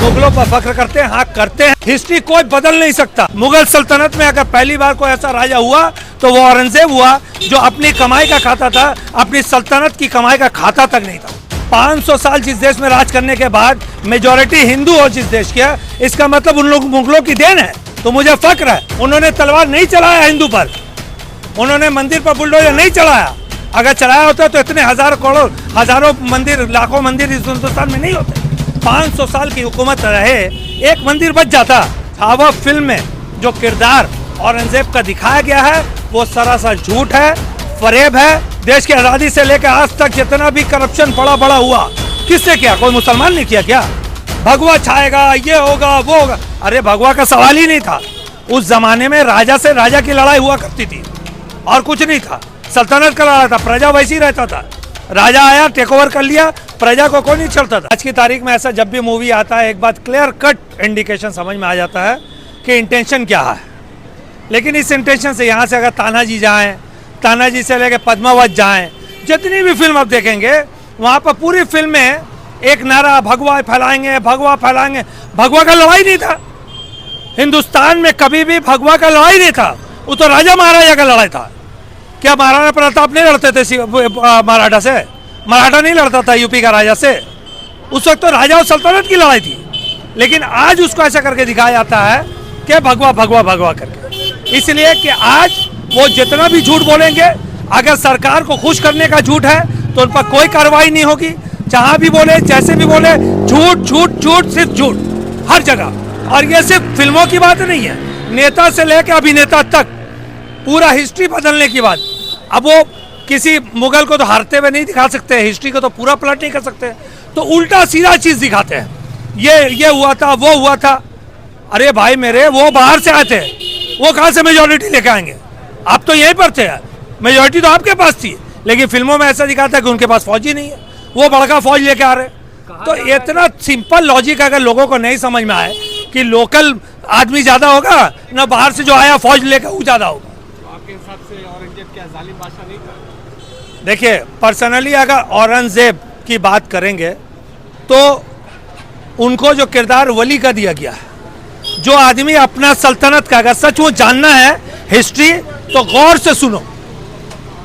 मुगलों पर फख्र करते हैं, हाँ करते हैं। हिस्ट्री कोई बदल नहीं सकता। मुगल सल्तनत में अगर पहली बार कोई ऐसा राजा हुआ तो वो औरंगजेब हुआ, जो अपनी कमाई का खाता था, अपनी सल्तनत की कमाई का खाता तक नहीं था। 500 साल जिस देश में राज करने के बाद मेजॉरिटी हिंदू हो जिस देश के, इसका मतलब उन लोग मुगलों की देन है। तो मुझे फख्र है, उन्होंने तलवार नहीं चलाया हिंदू पर, उन्होंने मंदिर पर बुलडोजर नहीं चलाया। अगर चलाया होता तो इतने हजारों मंदिर, लाखों मंदिर इस हिंदुस्तान में नहीं होते। 500 साल की हुकूमत रहे, एक मंदिर बच जाता। छावा फिल्म में जो किरदार औरंगजेब का दिखाया गया है वो सरासर झूठ है, फरेब है। देश की आज़ादी से लेकर आज तक जितना भी करप्शन बड़ा हुआ, किसने किया? कोई मुसलमान ने किया क्या? भगवा छाएगा, ये होगा, वो होगा। अरे भगवा का सवाल ही नहीं था। उस जमाने में राजा से राजा की लड़ाई हुआ करती थी और कुछ नहीं था। सल्तनत का लड़ा था, प्रजा वैसी रहता था। राजा आया, टेक ओवर कर लिया, प्रजा को कोई नहीं चलता था। आज की तारीख में ऐसा जब भी मूवी आता है, एक बात क्लियर कट इंडिकेशन समझ में आ जाता है कि इंटेंशन क्या है। लेकिन इस इंटेंशन से यहाँ से अगर तानाजी जाएं, तानाजी से लेकर पद्मावत जाएं, जितनी भी फिल्म आप देखेंगे वहाँ पर पूरी फिल्म में एक नारा भगवा फैलाएंगे, भगवा फैलाएंगे। भगवा का लड़ाई नहीं था हिंदुस्तान में, कभी भी भगवा का लड़ाई नहीं था। वो तो राजा महाराजा का लड़ाई था। क्या महाराणा प्रताप नहीं लड़ते थे मराठा से? मराठा नहीं लड़ता था यूपी का राजा से? उस वक्त तो राजा और सल्तनत की लड़ाई थी। लेकिन आज उसको ऐसा करके दिखाया जाता है कि भगवा भगवा भगवा करके, इसलिए कि आज वो जितना भी झूठ बोलेंगे, अगर सरकार को खुश करने का झूठ है तो उन पर कोई कार्रवाई नहीं होगी। जहां भी बोले, जैसे भी बोले, झूठ झूठ झूठ, सिर्फ झूठ हर जगह। और ये सिर्फ फिल्मों की बात नहीं है, नेता से लेकर अभिनेता तक पूरा हिस्ट्री बदलने की बात। अब वो किसी मुगल को तो हारते हुए नहीं दिखा सकते, हिस्ट्री को तो पूरा पलट नहीं कर सकते, तो उल्टा सीधा चीज दिखाते हैं। ये हुआ था, वो हुआ था। अरे भाई मेरे, वो बाहर से आए थे, वो कहाँ से मेजोरिटी लेके आएंगे? आप तो यहीं पर थे, मेजोरिटी तो आपके पास थी। लेकिन फिल्मों में ऐसा दिखाता है कि उनके पास फौज ही नहीं है, वो बड़का फौज लेके आ रहे। तो इतना सिंपल लॉजिक अगर लोगों को नहीं समझ में आए कि लोकल आदमी ज्यादा होगा ना बाहर से जो आया फौज लेकर वो ज्यादा होगा। आपके हिसाब से औरंगजेब क्या जालिम बादशाह नहीं था? देखिए, पर्सनली अगर औरंगजेब की बात करेंगे तो उनको जो किरदार वली का दिया गया है, जो आदमी अपना सल्तनत का अगर सच वो जानना है हिस्ट्री तो गौर से सुनो।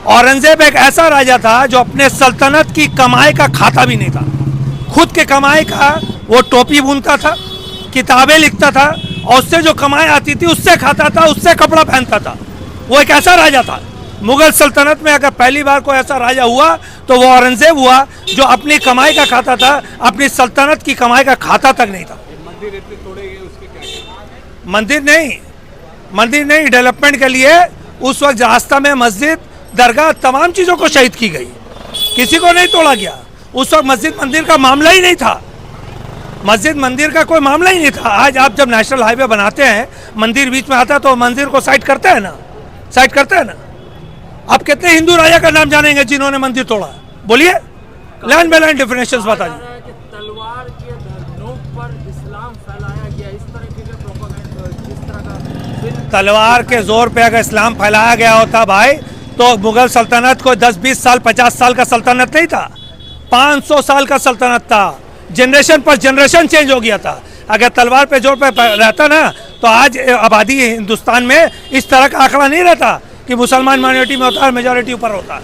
औरंगजेब एक ऐसा राजा था जो अपने सल्तनत की कमाई का खाता भी नहीं था। खुद के कमाई का वो टोपी बुनता था, किताबें लिखता था, और उससे जो कमाई आती थी उससे खाता था, उससे कपड़ा पहनता था। वो एक ऐसा राजा था। मुगल सल्तनत में अगर पहली बार कोई ऐसा राजा हुआ तो वो औरंगजेब हुआ, जो अपनी कमाई का खाता था, अपनी सल्तनत की कमाई का खाता तक नहीं था। मंदिर इतने तोड़े गए, उसके क्या? मंदिर नहीं, डेवलपमेंट के लिए उस वक्त रास्ता में मस्जिद, दरगाह, तमाम चीज़ों को शहीद की गई, किसी को नहीं तोड़ा गया। उस वक्त मस्जिद मंदिर का मामला ही नहीं था, मस्जिद मंदिर का कोई मामला ही नहीं था। आज आप जब नेशनल हाईवे बनाते हैं, मंदिर बीच में आता है तो मंदिर को साइड करते हैं ना, साइड करते हैं ना। आप कितने हिंदू राजा का नाम जानेंगे जिन्होंने मंदिर तोड़ा? बोलिए, लाइन बाय लाइन डिफरेंशियल्स बता दीजिए। तलवार के नोक पर इस्लाम फैलाया गया, इस तरह के जो प्रोपेगेंडा, जिस तरह का तलवार के जोर पे अगर इस्लाम फैलाया गया होता भाई तो मुगल सल्तनत को 10-20 साल 50 साल का सल्तनत नहीं था, 500 साल का सल्तनत था। जनरेशन पर जनरेशन चेंज हो गया था। अगर तलवार पे जोर पे रहता ना तो आज आबादी हिंदुस्तान में इस तरह का आंकड़ा नहीं रहता कि मुसलमान माइनॉरिटी में होता है, मेजॉरिटी ऊपर होता है।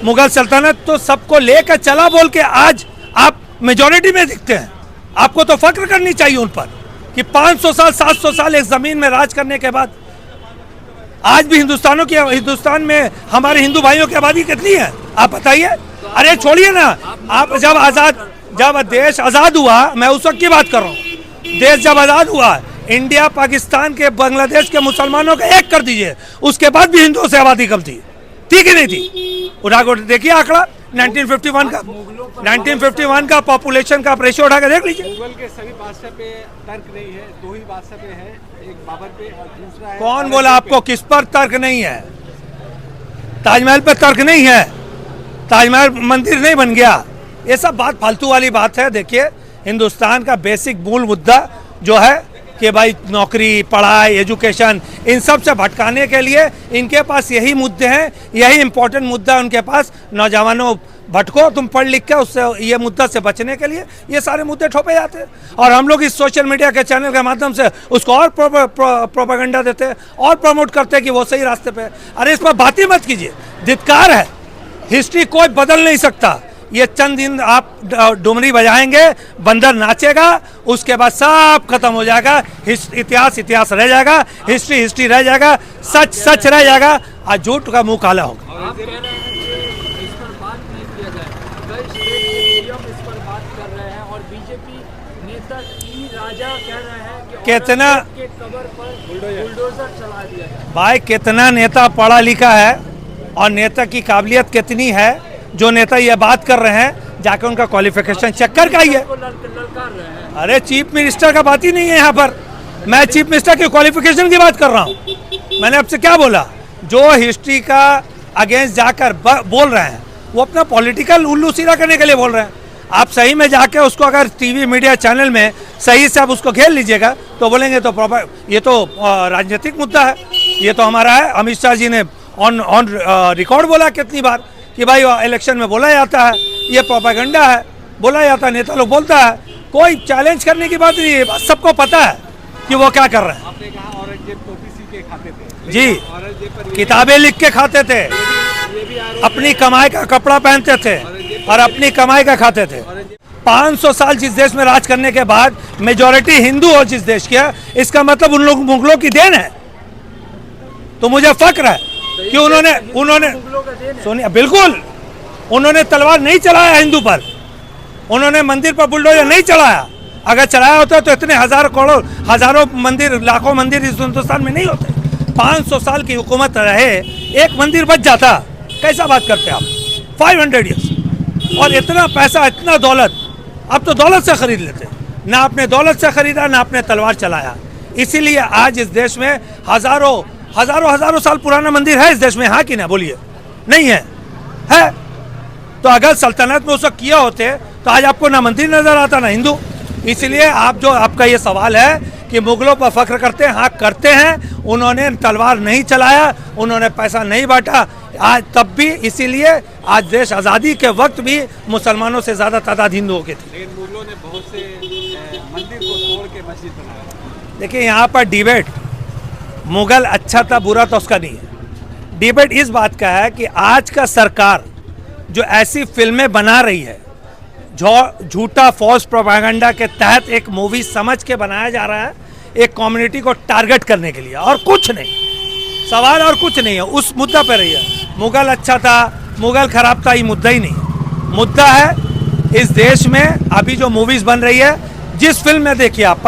मुगल सल्तनत तो सबको लेकर चला बोल के आज आप मेजॉरिटी में दिखते हैं। आपको तो फख्र करनी चाहिए उन पर कि 500 साल 700 साल एक जमीन में राज करने के बाद आज भी हिंदुस्तान में हमारे हिंदू भाइयों की आबादी कितनी है आप बताइए। अरे छोड़िए ना, आप जब देश आज़ाद हुआ, मैं उस वक्त की बात कर रहा हूँ, देश जब आज़ाद हुआ, इंडिया पाकिस्तान के बांग्लादेश के मुसलमानों का एक कर दीजिए, उसके बाद भी हिंदुओं से आबादी कम थी, ठीक ही नहीं थी। उठा कर देखिए आंकड़ा 1951 का पॉपुलेशन का रेशियो उठा कर देख लीजिए। मुगल के सभी बादशाह पे तर्क नहीं है, दो ही बादशाह पे है, एक बाबर पे और दूसरा है। कौन बोला आपको किस पर तर्क नहीं है? ताजमहल पे तर्क नहीं है, ताजमहल मंदिर नहीं बन गया। ये सब बात फालतू वाली बात है। देखिए, हिंदुस्तान का बेसिक मूल मुद्दा जो है कि भाई नौकरी, पढ़ाई, एजुकेशन, इन सब से भटकाने के लिए इनके पास यही मुद्दे हैं, यही इंपॉर्टेंट मुद्दा है उनके पास। नौजवानों भटको तुम पढ़ लिख के, उससे ये मुद्दा से बचने के लिए ये सारे मुद्दे ठोपे जाते हैं। और हम लोग इस सोशल मीडिया के चैनल के माध्यम से उसको और प्रोपेगेंडा देते हैं और प्रमोट करते हैं कि वो सही रास्ते पे है। अरे इस पर बात ही मत कीजिए, धिक्कार है। हिस्ट्री कोई बदल नहीं सकता। ये चंद दिन आप डुमरी बजाएंगे, बंदर नाचेगा, उसके बाद सब खत्म हो जाएगा। इतिहास इतिहास रह जाएगा, हिस्ट्री हिस्ट्री रह जाएगा, सच सच रह जाएगा, आज झूठ का मुंह काला होगा। आप कह रहे हैं कि इस पर बात नहीं किया जाए, कई स्टेट मीडियम इस पर बात कर रहे हैं और बीजेपी नेता ई राजा कह रहे हैं कि कितना औरंगजेब के कब्र पर बुलडोजर चला दिया जाए। भाई कितना नेता पढ़ा लिखा है और नेता की काबिलियत कितनी है, जो नेता ये बात कर रहे हैं जाके उनका क्वालिफिकेशन चेक करके आइए। ललकार रहे हैं। अरे चीफ मिनिस्टर का बात ही नहीं है यहाँ पर, मैं चीफ मिनिस्टर की क्वालिफिकेशन की बात कर रहा हूँ। मैंने आपसे क्या बोला? जो हिस्ट्री का अगेंस्ट जाकर बोल रहे हैं वो अपना पॉलिटिकल उल्लू सीधा करने के लिए बोल रहे हैं। आप सही में जाके उसको अगर टीवी मीडिया चैनल में सही से आप उसको घेर लीजिएगा तो बोलेंगे तो प्रॉपर ये तो राजनीतिक मुद्दा है, ये तो हमारा है। अमित शाह जी ने ऑन रिकॉर्ड बोला कितनी बार कि भाई इलेक्शन में बोला जाता है, ये प्रोपेगेंडा है, बोला जाता है, नेता लोग बोलता है, कोई चैलेंज करने की बात नहीं है। सबको पता है कि वो क्या कर रहे हैं। आपने कहा औरंगजेब तो ओबीसी के खाते थे जी, औरंगजेब पर किताबें लिख के खाते थे, ये भी आरोप अपनी कमाई का कपड़ा पहनते थे और अपनी कमाई का खाते थे। 500 साल जिस देश में राज करने के बाद मेजॉरिटी हिंदू हो जिस देश की, इसका मतलब उन लोग मुगलों की देन है। तो मुझे फक्र है कि उन्होंने सुनिए, बिल्कुल उन्होंने तलवार नहीं चलाया हिंदू पर, उन्होंने मंदिर पर बुलडोजर नहीं चलाया। अगर चलाया होता तो इतने हजारों मंदिर, लाखों मंदिर इस हिंदुस्तान में नहीं होते। 500 साल की हुकूमत रहे, एक मंदिर बच जाता। कैसा बात करते आप? 500 ईयर्स और इतना पैसा, इतना दौलत, अब तो दौलत से खरीद लेते। ना आपने दौलत से खरीदा, ना आपने तलवार चलाया। इसीलिए आज इस देश में हजारों साल पुराना मंदिर है इस देश में, हाँ कि ना? बोलिए, नहीं है? तो अगर सल्तनत में उसको किया होते तो आज आपको ना मंदिर नजर आता ना हिंदू। इसलिए आप जो आपका ये सवाल है कि मुगलों पर फख्र करते हैं, हाँ करते हैं। उन्होंने तलवार नहीं चलाया, उन्होंने पैसा नहीं बांटा आज तब भी। इसीलिए आज देश आज़ादी के वक्त भी मुसलमानों से ज़्यादा तादाद हिंदुओं की थी। लेकिन मुगलों ने बहुत से मंदिर को तोड़ के मस्जिद बनाया। देखिए यहाँ पर डिबेट मुगल अच्छा था बुरा था उसका नहीं है। डिबेट इस बात का है कि आज का सरकार जो ऐसी फिल्में बना रही है, जो झूठा फॉल्स प्रोपेगेंडा के तहत एक मूवी समझ के बनाया जा रहा है एक कम्युनिटी को टारगेट करने के लिए, और कुछ नहीं। सवाल और कुछ नहीं है, उस मुद्दा पे रही है। मुगल अच्छा था, मुगल खराब था, ये मुद्दा ही नहीं। मुद्दा है इस देश में अभी जो मूवीज बन रही है, जिस फिल्म में देखिए आप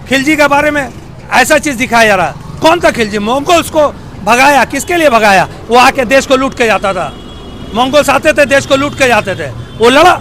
खिलजी के बारे में ऐसा चीज दिखाया जा रहा है। कौन था खिलजी? मंगोल्स को भगाया, किसके लिए भगाया? वो आके देश को लूट के जाता था। मंगोल्स आते थे, देश को लूट के जाते थे, वो लड़ा।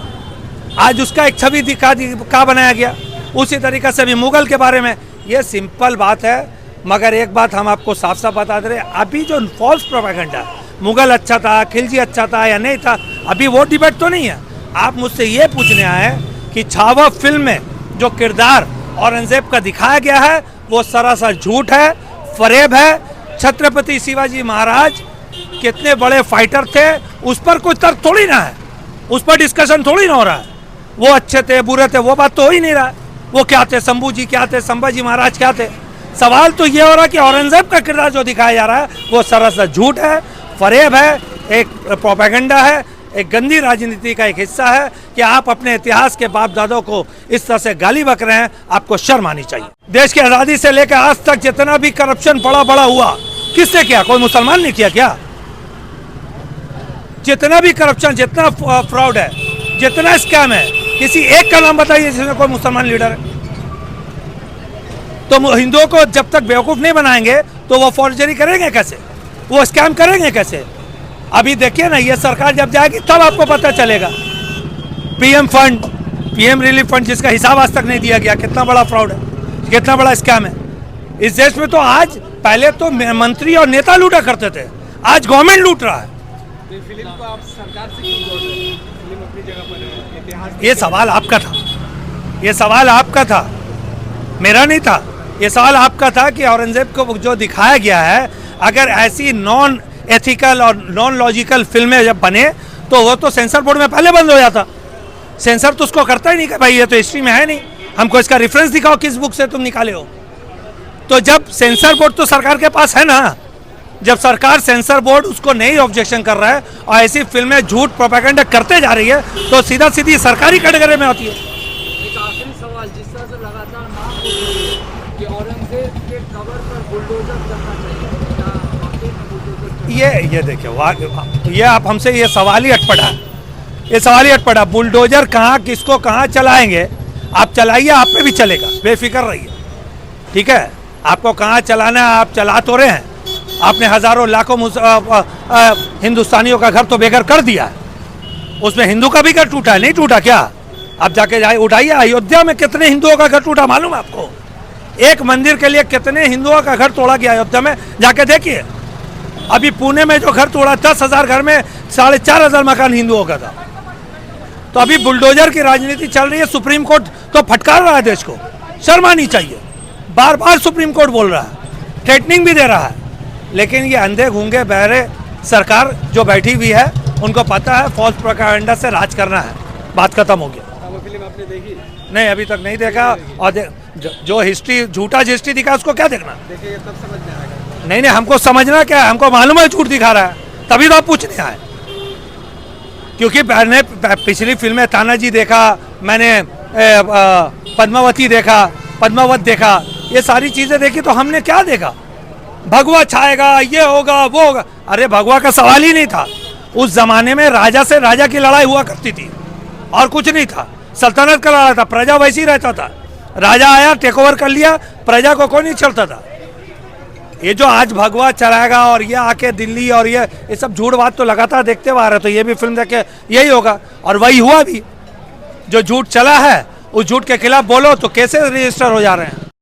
आज उसका एक छवि दिखा बनाया गया। उसी तरीके से भी मुगल के बारे में ये सिंपल बात है। मगर एक बात हम आपको साफ साफ बता दे रहे, अभी जो फॉल्स प्रोपेगेंडा, मुगल अच्छा था, खिलजी अच्छा था या नहीं था, अभी वो डिबेट तो नहीं है। आप मुझसे ये पूछने आए कि छावा फिल्म में जो किरदार औरंगजेब का दिखाया गया है वो सरासर झूठ है, फरेब है। छत्रपति शिवाजी महाराज कितने बड़े फाइटर थे, उस पर कोई तर्क थोड़ी ना है, उस पर डिस्कशन थोड़ी ना हो रहा है। वो अच्छे थे बुरे थे वो बात तो हो ही नहीं रहा है। वो क्या थे, शंभू जी क्या थे, संभाजी महाराज क्या थे? सवाल तो ये हो रहा है कि औरंगजेब का किरदार जो दिखाया जा रहा है वो सरासर झूठ है, फरेब है, एक प्रोपेगेंडा है, एक गंदी राजनीति का एक हिस्सा है कि आप अपने इतिहास के बाप दादों को इस तरह से गाली बक रहे हैं। आपको शर्म आनी चाहिए। देश की आज़ादी से लेकर आज तक जितना भी करप्शन बड़ा हुआ, किसने किया? कोई मुसलमान ने किया क्या? जितना भी करप्शन, जितना फ्रॉड है, जितना स्कैम है, किसी एक का नाम बताइए जिसमें कोई मुसलमान लीडर है। तो हिंदुओं को जब तक बेवकूफ़ नहीं बनाएंगे तो वो फौजदारी करेंगे कैसे, वो स्कैम करेंगे कैसे? अभी देखिए ना, ये सरकार जब जाएगी तब आपको पता चलेगा। PM fund, PM relief fund जिसका हिसाब आज तक नहीं दिया गया, कितना बड़ा फ्रॉड है, कितना बड़ा स्कैम है इस देश में। तो आज पहले तो मंत्री और नेता लूटा करते थे, आज गवर्नमेंट लूट रहा है। फिल्म को आप सरकार से क्यों जोड़ रहे हैं? फिल्म अपनी जगह पर है, इतिहास। ये सवाल आपका था, ये सवाल आपका था, मेरा नहीं था। ये सवाल आपका था कि औरंगजेब को जो दिखाया गया है, अगर ऐसी नॉन एथिकल और नॉन लॉजिकल फिल्में जब बने तो वो तो सेंसर बोर्ड में पहले बंद हो जाता। सेंसर तो उसको करता ही नहीं कि भाई ये तो हिस्ट्री में है नहीं, हमको इसका रेफरेंस दिखाओ किस बुक से तुम निकाले हो। तो जब सेंसर बोर्ड तो सरकार के पास है ना, जब सरकार सेंसर बोर्ड उसको नहीं ऑब्जेक्शन कर रहा है और ऐसी फिल्में झूठ प्रोपेगेंडा करते जा रही है तो सीधा सीधी सरकारी कैटेगरी में होती है। एक आखिरी सवाल, जिस तरह से लगातार मांग हो रही है कि औरंगजेब के कब्र पर बुलडोजर चलना चाहिए, क्या वाकई में बुलडोजर ये देखिए, ये आप हमसे ये सवाल ही अटपटा है, ये सवाल ही अटपटा। बुलडोजर कहाँ किसको कहाँ चलाएंगे, आप चलाइए, आप पे भी चलेगा, बेफिक्र रहिए, ठीक है। आपको कहाँ चलाना है आप चला तो रहे हैं। आपने हजारों लाखों हिंदुस्तानियों का घर तो बेघर कर दिया है, उसमें हिंदू का भी घर टूटा है, नहीं टूटा क्या? आप जाके जाए उठाइए, अयोध्या में कितने हिंदुओं का घर टूटा मालूम है आपको? एक मंदिर के लिए कितने हिंदुओं का घर तोड़ा गया अयोध्या में, जाके देखिए। अभी पुणे में जो घर तोड़ा 10,000 घर में 4,500 मकान हिंदुओं का था। तो अभी बुलडोजर की राजनीति चल रही है, सुप्रीम कोर्ट तो फटकार रहा है देश को, शर्म आनी चाहिए। बार बार सुप्रीम कोर्ट बोल रहा है, थ्रेटनिंग भी दे रहा है, लेकिन ये अंधे गूंगे बहरे सरकार जो बैठी हुई है उनको पता है फॉल्स प्रोपेगेंडा से राज करना है, बात खत्म हो गया। वो फिल्म आपने देखी? नहीं अभी तक नहीं देखा, और जो हिस्ट्री झूठा हिस्ट्री दिखा उसको क्या देखना? देखिए तब समझ में आएगा। नहीं हमको समझना क्या है, हमको मालूम है झूठ दिखा रहा है, तभी तो आप पूछने आए। क्योंकि मैंने पिछली फिल्में तानाजी देखा, मैंने पद्मावती देखा, पद्मावत देखा, ये सारी चीजें देखी, तो हमने क्या देखा? भगवा छाएगा, ये होगा वो होगा। अरे भगवा का सवाल ही नहीं था। उस जमाने में राजा से राजा की लड़ाई हुआ करती थी और कुछ नहीं था, सल्तनत का लड़ा था, प्रजा वैसे ही रहता था। राजा आया टेक ओवर कर लिया, प्रजा को कोई नहीं चलता था। ये जो आज भगवा चलाएगा और ये आके दिल्ली और ये सब झूठ बात तो लगातार देखते हुए आ रहे, तो ये भी फिल्म देख के यही होगा, और वही हुआ भी। जो झूठ चला है उस झूठ के खिलाफ बोलो तो कैसे रजिस्टर हो जा रहे हैं।